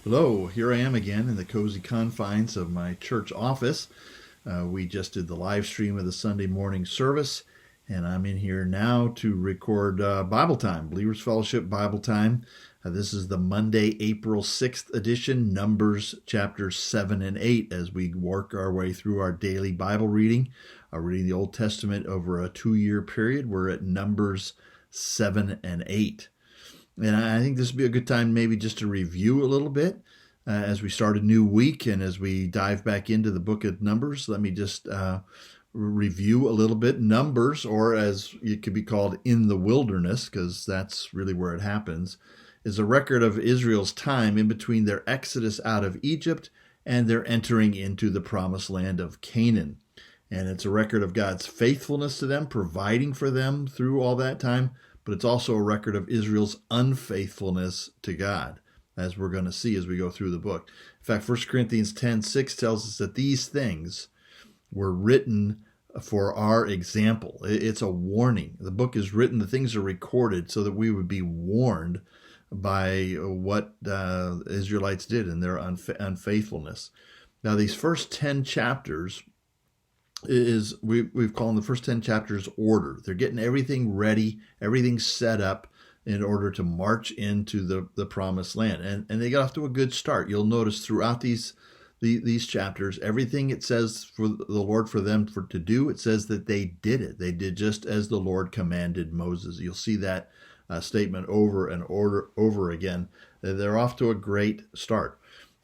Hello, here I am again in the cozy confines of my church office. We just did the live stream of the Sunday morning service, and I'm in here now to record Bible Time, Believers Fellowship Bible Time. This is the Monday, April 6th edition, Numbers chapters 7 and 8, as we work our way through our daily Bible reading, reading the Old Testament over a 2-year period. We're at Numbers 7 and 8. And I think this would be a good time maybe just to review a little bit as we start a new week and as we dive back into the book of Numbers. Let me just review a little bit. Numbers, or as it could be called, in the wilderness, because that's really where it happens, is a record of Israel's time in between their exodus out of Egypt and their entering into the promised land of Canaan. And it's a record of God's faithfulness to them, providing for them through all that time, but it's also a record of Israel's unfaithfulness to God, as we're going to see as we go through the book. In fact, 1 Corinthians 10:6 tells us that these things were written for our example. It's a warning. The book is written, the things are recorded so that we would be warned by what Israelites did in their unfaithfulness. Now, these first 10 chapters we've called the first 10 chapters order. They're getting everything ready, everything set up in order to march into the promised land. And they got off to a good start. You'll notice throughout these chapters, everything it says for the Lord for them to do, it says that they did it. They did just as the Lord commanded Moses. You'll see that statement over and over again. They're off to a great start.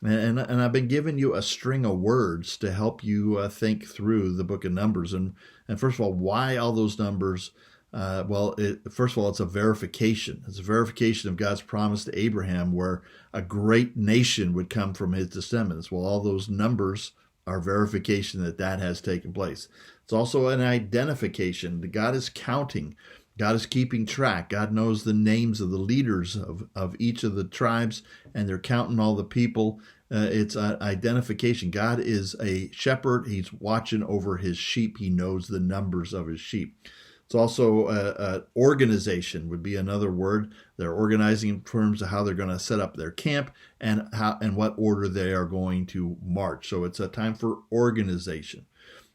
And I've been giving you a string of words to help you think through the book of Numbers. And first of all, why all those numbers? First of all, it's a verification. It's a verification of God's promise to Abraham where a great nation would come from his descendants. Well, all those numbers are verification that has taken place. It's also an identification that God is counting. God is keeping track. God knows the names of the leaders of each of the tribes, and they're counting all the people. It's an identification. God is a shepherd. He's watching over his sheep. He knows the numbers of his sheep. It's also an organization would be another word. They're organizing in terms of how they're going to set up their camp and what order they are going to march. So it's a time for organization.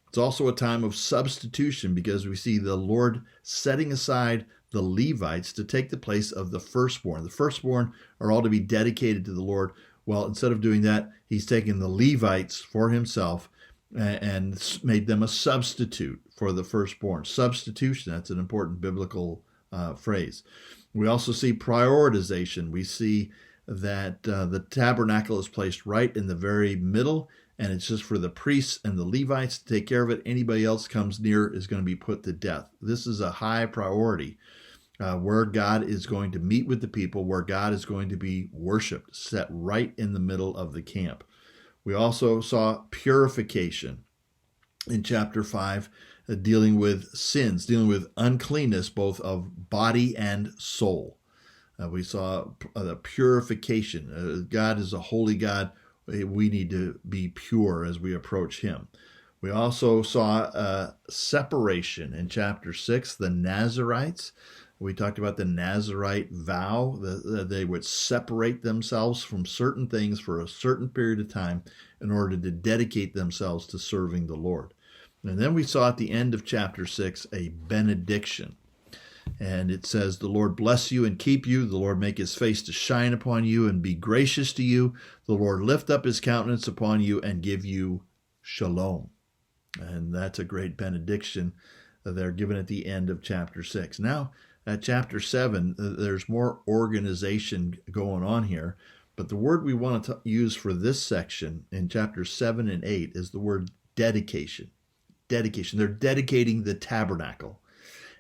It's also a time of substitution because we see the Lord setting aside the Levites to take the place of the firstborn. The firstborn are all to be dedicated to the Lord. Well, instead of doing that, he's taken the Levites for himself and made them a substitute for the firstborn. Substitution, that's an important biblical phrase. We also see prioritization. We see that the tabernacle is placed right in the very middle, and it's just for the priests and the Levites to take care of it. Anybody else comes near is going to be put to death. This is a high priority where God is going to meet with the people, where God is going to be worshiped, set right in the middle of the camp. We also saw purification in chapter 5, dealing with sins, dealing with uncleanness, both of body and soul. We saw the purification. God is a holy God. We need to be pure as we approach him. We also saw separation in chapter 6, the Nazarites. We talked about the Nazarite vow, that they would separate themselves from certain things for a certain period of time in order to dedicate themselves to serving the Lord. And then we saw at the end of chapter 6 a benediction. And it says, the Lord bless you and keep you. The Lord make his face to shine upon you and be gracious to you. The Lord lift up his countenance upon you and give you shalom. And that's a great benediction that they're given at the end of chapter 6. Now, at chapter 7, there's more organization going on here. But the word we want to use for this section in chapters 7 and 8 is the word dedication. Dedication. They're dedicating the tabernacle.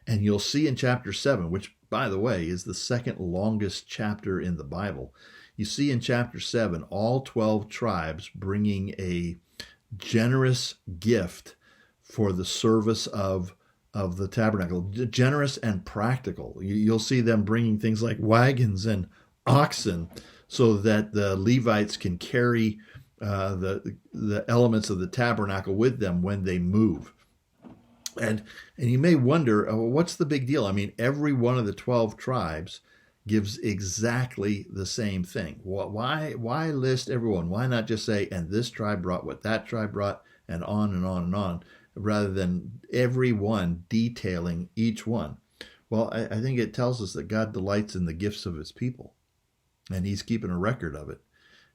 And you'll see in chapter 7, which, by the way, is the second longest chapter in the Bible, you see in chapter 7 all 12 tribes bringing a generous gift for the service of the tabernacle, generous and practical. You'll see them bringing things like wagons and oxen so that the Levites can carry the elements of the tabernacle with them when they move. And you may wonder, what's the big deal? I mean, every one of the 12 tribes gives exactly the same thing. Why list everyone? Why not just say, and this tribe brought what that tribe brought, and on and on and on, rather than every one detailing each one? Well, I think it tells us that God delights in the gifts of his people, and he's keeping a record of it.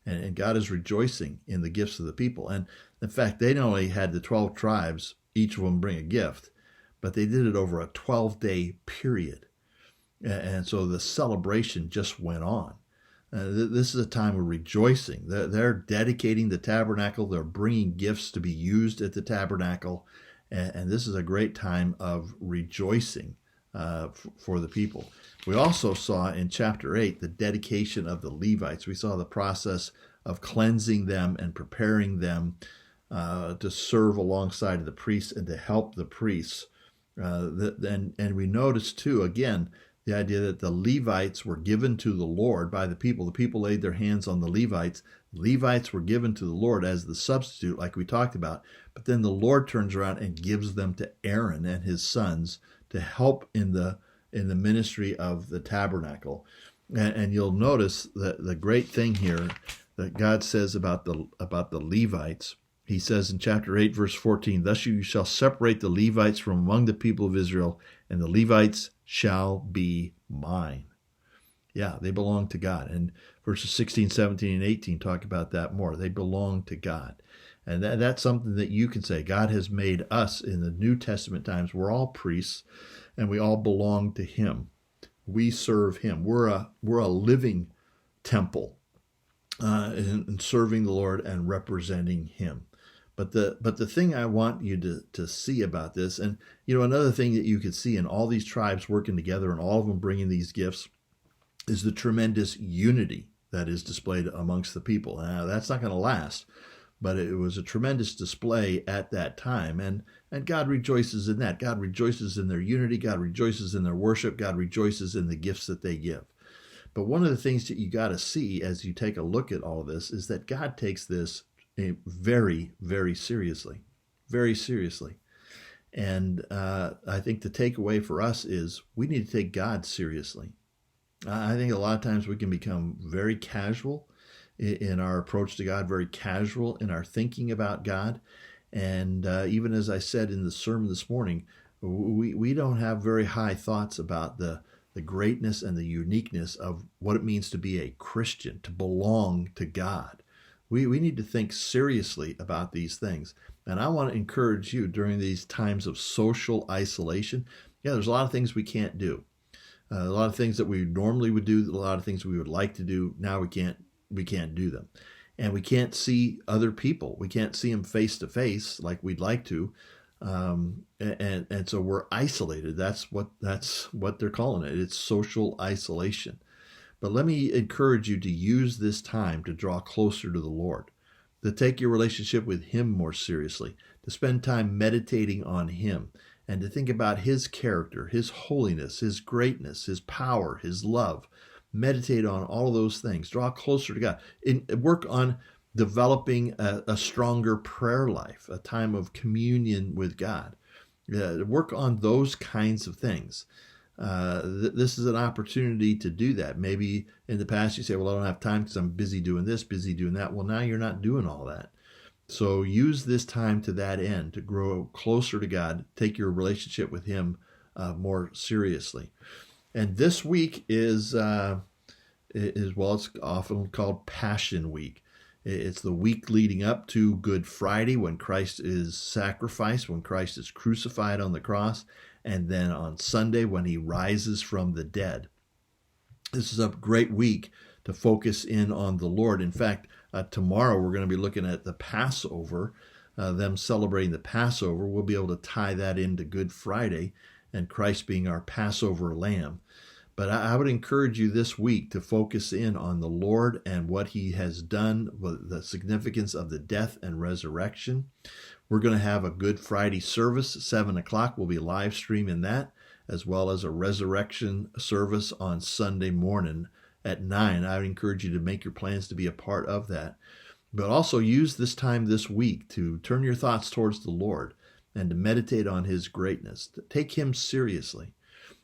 And God is rejoicing in the gifts of the people. And in fact, they not only had the 12 tribes, each of them bring a gift, but they did it over a 12-day period. And so the celebration just went on. This is a time of rejoicing. They're dedicating the tabernacle. They're bringing gifts to be used at the tabernacle. And this is a great time of rejoicing for the people. We also saw in chapter 8 the dedication of the Levites. We saw the process of cleansing them and preparing them to serve alongside of the priests and to help the priests. And we noticed too, again, the idea that the Levites were given to the Lord by the people. The people laid their hands on the Levites. Levites were given to the Lord as the substitute, like we talked about. But then the Lord turns around and gives them to Aaron and his sons to help in the ministry of the tabernacle. And you'll notice that the great thing here that God says about the Levites. He says in chapter 8, verse 14, "Thus you shall separate the Levites from among the people of Israel, and the Levites shall be mine." Yeah, they belong to God. And verses 16, 17, and 18 talk about that more. They belong to God. And that's something that you can say. God has made us in the New Testament times. We're all priests, and we all belong to him. We serve him. We're a living temple in serving the Lord and representing him. But the thing I want you to see about this, and another thing that you could see in all these tribes working together and all of them bringing these gifts, is the tremendous unity that is displayed amongst the people. Now, that's not going to last, but it was a tremendous display at that time, and God rejoices in that. God rejoices in their unity. God rejoices in their worship. God rejoices in the gifts that they give. But one of the things that you got to see as you take a look at all of this is that God takes this very, very seriously, very seriously. And I think the takeaway for us is we need to take God seriously. I think a lot of times we can become very casual in our approach to God, very casual in our thinking about God. And even as I said in the sermon this morning, we don't have very high thoughts about the greatness and the uniqueness of what it means to be a Christian, to belong to God. We need to think seriously about these things. And I want to encourage you during these times of social isolation. Yeah, there's a lot of things we can't do. A lot of things that we normally would do, a lot of things we would like to do. Now we can't do them. And we can't see other people. We can't see them face to face like we'd like to. And so we're isolated. That's what they're calling it. It's social isolation. But let me encourage you to use this time to draw closer to the Lord, to take your relationship with him more seriously, to spend time meditating on him, and to think about his character, his holiness, his greatness, his power, his love. Meditate on all of those things. Draw closer to God. Work on developing a stronger prayer life, a time of communion with God. Work on those kinds of things. This is an opportunity to do that. Maybe in the past you say, well, I don't have time because I'm busy doing this, busy doing that. Well, now you're not doing all that. So use this time to that end, to grow closer to God, take your relationship with him more seriously. And this week is it's often called Passion Week. It's the week leading up to Good Friday, when Christ is sacrificed, when Christ is crucified on the cross, and then on Sunday when he rises from the dead. This is a great week to focus in on the Lord. In fact, tomorrow we're going to be looking at the Passover, them celebrating the Passover. We'll be able to tie that into Good Friday and Christ being our Passover lamb. But I would encourage you this week to focus in on the Lord and what he has done, the significance of the death and resurrection. We're going to have a Good Friday service at 7 o'clock. We'll be live streaming that, as well as a resurrection service on Sunday morning at 9. I would encourage you to make your plans to be a part of that. But also use this time this week to turn your thoughts towards the Lord and to meditate on his greatness. To take him seriously.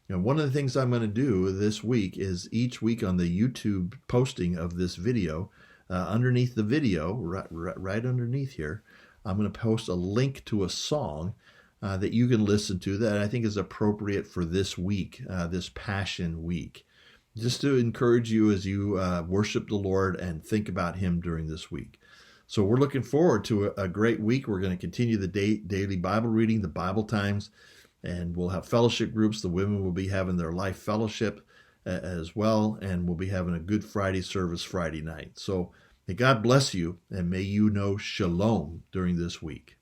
One of the things I'm going to do this week is each week on the YouTube posting of this video, underneath the video, right underneath here, I'm going to post a link to a song that you can listen to that I think is appropriate for this week, this Passion Week, just to encourage you as you worship the Lord and think about Him during this week. So we're looking forward to a great week. We're going to continue the daily Bible reading, the Bible times, and we'll have fellowship groups. The women will be having their life fellowship as well, and we'll be having a Good Friday service Friday night. So may God bless you, and may you know shalom during this week.